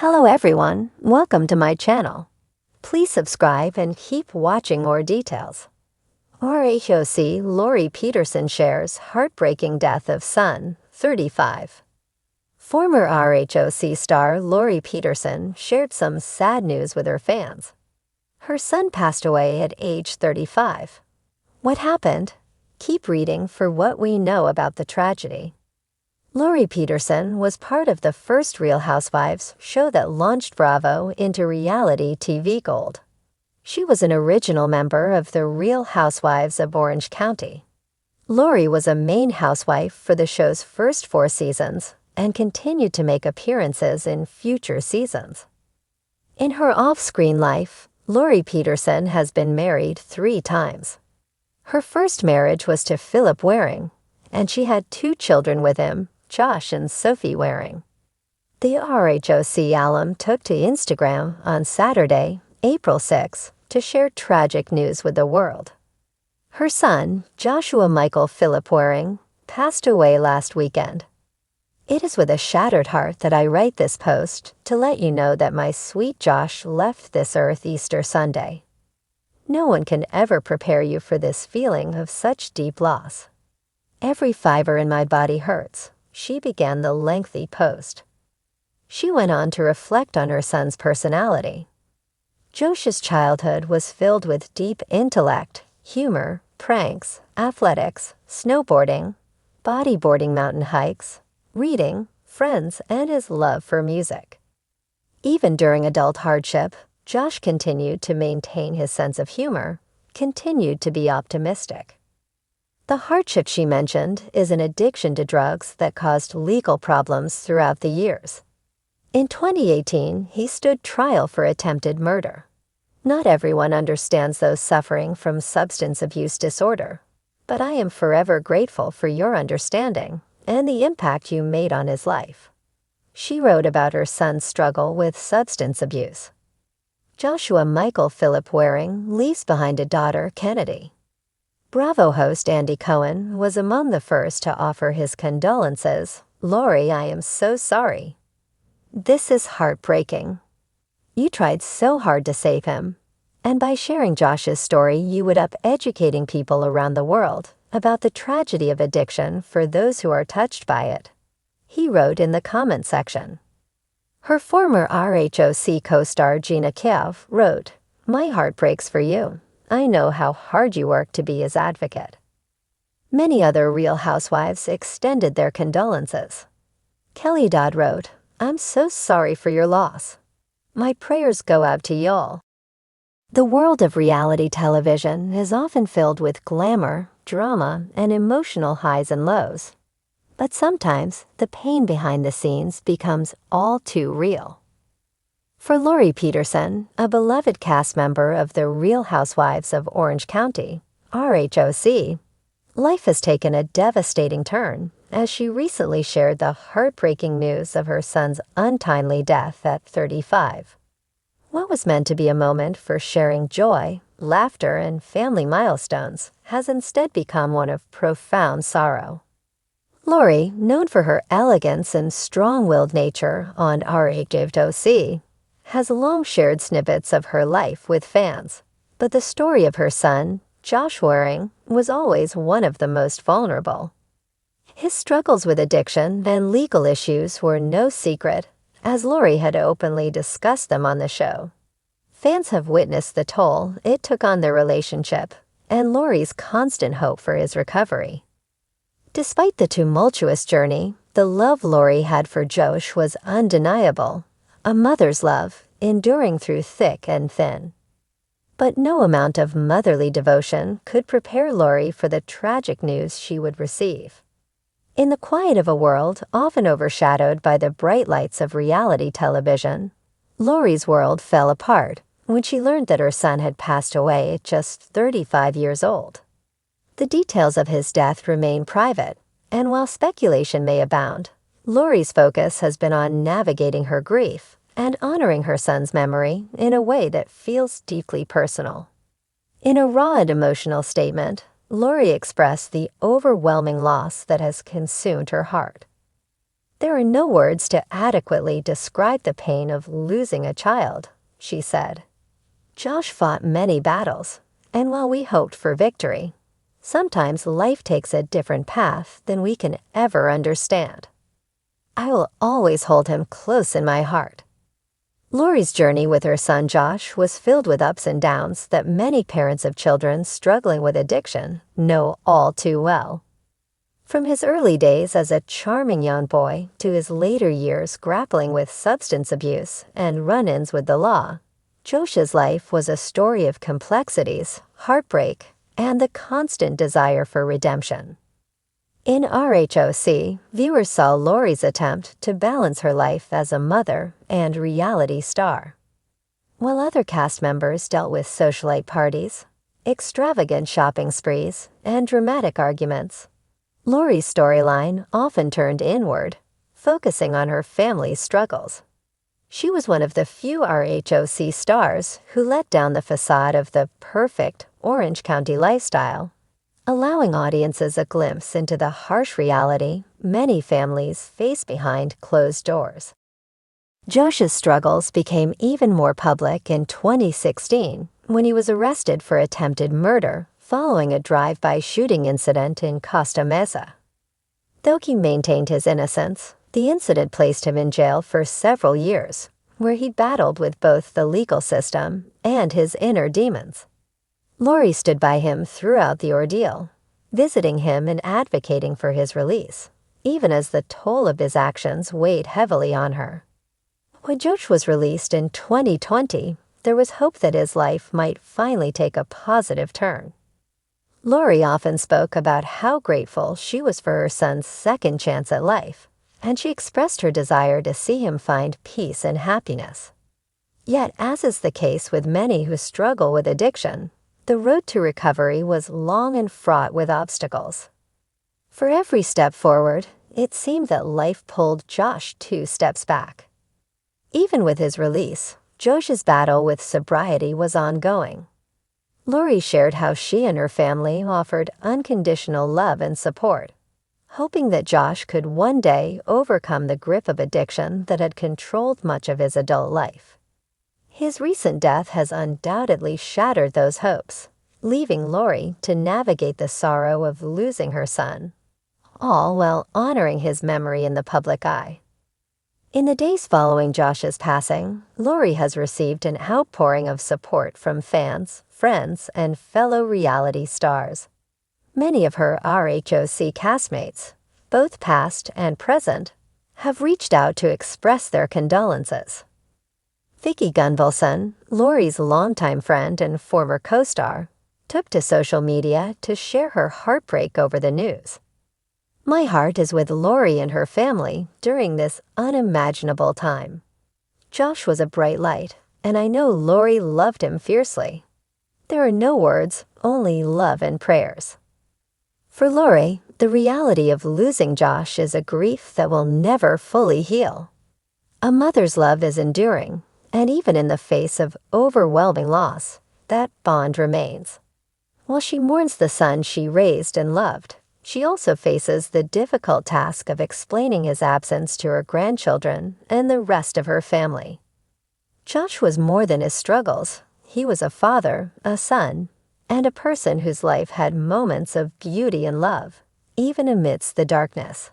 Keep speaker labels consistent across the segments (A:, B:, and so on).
A: Hello everyone, welcome to my channel. Please subscribe and keep watching more details. RHOC Lauri Peterson shares heartbreaking death of son, 35. Former RHOC star Lauri Peterson shared some sad news with her fans. Her son passed away at age 35. What happened? Keep reading for what we know about the tragedy. Lauri Peterson was part of the first Real Housewives show that launched Bravo into reality TV gold. She was an original member of the Real Housewives of Orange County. Lauri was a main housewife for the show's first 4 seasons and continued to make appearances in future seasons. In her off-screen life, Lauri Peterson has been married 3 times. Her first marriage was to Philip Waring, and she had 2 children with him, Josh and Sophie Waring. The RHOC alum took to Instagram on Saturday, April 6, to share tragic news with the world. Her son, Joshua Michael Philip Waring, passed away last weekend. It is with a shattered heart that I write this post to let you know that my sweet Josh left this earth Easter Sunday. No one can ever prepare you for this feeling of such deep loss. Every fiber in my body hurts. She began the lengthy post. She went on to reflect on her son's personality. Josh's childhood was filled with deep intellect, humor, pranks, athletics, snowboarding, bodyboarding, mountain hikes, reading, friends, and his love for music. Even during adult hardship, Josh continued to maintain his sense of humor, continued to be optimistic. The hardship she mentioned is an addiction to drugs that caused legal problems throughout the years. In 2018, he stood trial for attempted murder. Not everyone understands those suffering from substance abuse disorder, but I am forever grateful for your understanding and the impact you made on his life. She wrote about her son's struggle with substance abuse. Joshua Michael Philip Waring leaves behind a daughter, Kennedy. Bravo host Andy Cohen was among the first to offer his condolences. "Lauri, I am so sorry. This is heartbreaking. You tried so hard to save him, and by sharing Josh's story, you would up educating people around the world about the tragedy of addiction for those who are touched by it," he wrote in the comment section. Her former RHOC co-star Gina Kiev wrote, "My heart breaks for you. I know how hard you work to be his advocate." Many other Real Housewives extended their condolences. Kelly Dodd wrote, "I'm so sorry for your loss. My prayers go out to y'all." The world of reality television is often filled with glamour, drama, and emotional highs and lows. But sometimes the pain behind the scenes becomes all too real. For Lauri Peterson, a beloved cast member of the Real Housewives of Orange County, RHOC, life has taken a devastating turn as she recently shared the heartbreaking news of her son's untimely death at 35. What was meant to be a moment for sharing joy, laughter, and family milestones has instead become one of profound sorrow. Lauri, known for her elegance and strong-willed nature on RHOC, has long shared snippets of her life with fans, but the story of her son, Josh Waring, was always one of the most vulnerable. His struggles with addiction and legal issues were no secret, as Lauri had openly discussed them on the show. Fans have witnessed the toll it took on their relationship and Lauri's constant hope for his recovery. Despite the tumultuous journey, the love Lauri had for Josh was undeniable. A mother's love, enduring through thick and thin. But no amount of motherly devotion could prepare Lauri for the tragic news she would receive. In the quiet of a world often overshadowed by the bright lights of reality television, Lauri's world fell apart when she learned that her son had passed away at just 35 years old. The details of his death remain private, and while speculation may abound, Lauri's focus has been on navigating her grief and honoring her son's memory in a way that feels deeply personal. In a raw and emotional statement, Lauri expressed the overwhelming loss that has consumed her heart. "There are no words to adequately describe the pain of losing a child," she said. "Josh fought many battles, and while we hoped for victory, sometimes life takes a different path than we can ever understand. I will always hold him close in my heart." Lauri's journey with her son Josh was filled with ups and downs that many parents of children struggling with addiction know all too well. From his early days as a charming young boy to his later years grappling with substance abuse and run-ins with the law, Josh's life was a story of complexities, heartbreak, and the constant desire for redemption. In RHOC, viewers saw Lauri's attempt to balance her life as a mother and reality star. While other cast members dealt with socialite parties, extravagant shopping sprees, and dramatic arguments, Lauri's storyline often turned inward, focusing on her family's struggles. She was one of the few RHOC stars who let down the facade of the perfect Orange County lifestyle, allowing audiences a glimpse into the harsh reality many families face behind closed doors. Josh's struggles became even more public in 2016 when he was arrested for attempted murder following a drive-by shooting incident in Costa Mesa. Though he maintained his innocence, the incident placed him in jail for several years, where he battled with both the legal system and his inner demons. Lauri stood by him throughout the ordeal, visiting him and advocating for his release, even as the toll of his actions weighed heavily on her. When Josh was released in 2020, there was hope that his life might finally take a positive turn. Lauri often spoke about how grateful she was for her son's second chance at life, and she expressed her desire to see him find peace and happiness. Yet, as is the case with many who struggle with addiction, the road to recovery was long and fraught with obstacles. For every step forward, it seemed that life pulled Josh 2 steps back. Even with his release, Josh's battle with sobriety was ongoing. Lauri shared how she and her family offered unconditional love and support, hoping that Josh could one day overcome the grip of addiction that had controlled much of his adult life. His recent death has undoubtedly shattered those hopes, leaving Lauri to navigate the sorrow of losing her son, all while honoring his memory in the public eye. In the days following Josh's passing, Lauri has received an outpouring of support from fans, friends, and fellow reality stars. Many of her RHOC castmates, both past and present, have reached out to express their condolences. Vicky Gunvalson, Lauri's longtime friend and former co-star, took to social media to share her heartbreak over the news. "My heart is with Lauri and her family during this unimaginable time. Josh was a bright light, and I know Lauri loved him fiercely. There are no words, only love and prayers." For Lauri, the reality of losing Josh is a grief that will never fully heal. A mother's love is enduring, and even in the face of overwhelming loss, that bond remains. While she mourns the son she raised and loved, she also faces the difficult task of explaining his absence to her grandchildren and the rest of her family. Josh was more than his struggles. He was a father, a son, and a person whose life had moments of beauty and love, even amidst the darkness.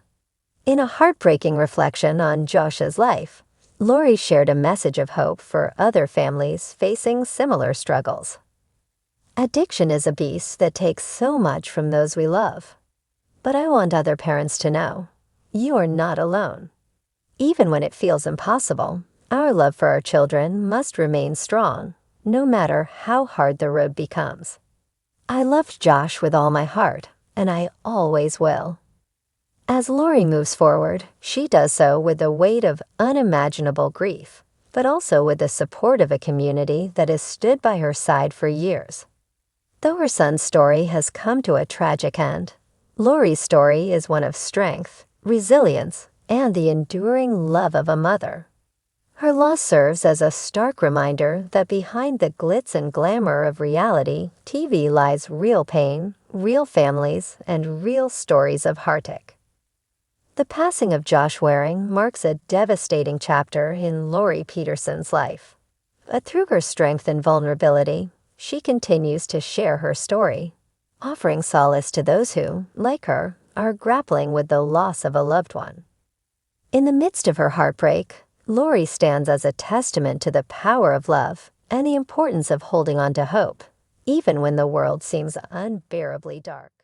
A: In a heartbreaking reflection on Josh's life, Lauri shared a message of hope for other families facing similar struggles. Addiction is a beast that takes so much from those we love. But I want other parents to know, you are not alone. Even when it feels impossible, our love for our children must remain strong, no matter how hard the road becomes. I loved Josh with all my heart, and I always will. As Lauri moves forward, she does so with the weight of unimaginable grief, but also with the support of a community that has stood by her side for years. Though her son's story has come to a tragic end, Lauri's story is one of strength, resilience, and the enduring love of a mother. Her loss serves as a stark reminder that behind the glitz and glamour of reality TV lies real pain, real families, and real stories of heartache. The passing of Josh Waring marks a devastating chapter in Lauri Peterson's life. But through her strength and vulnerability, she continues to share her story, offering solace to those who, like her, are grappling with the loss of a loved one. In the midst of her heartbreak, Lauri stands as a testament to the power of love and the importance of holding on to hope, even when the world seems unbearably dark.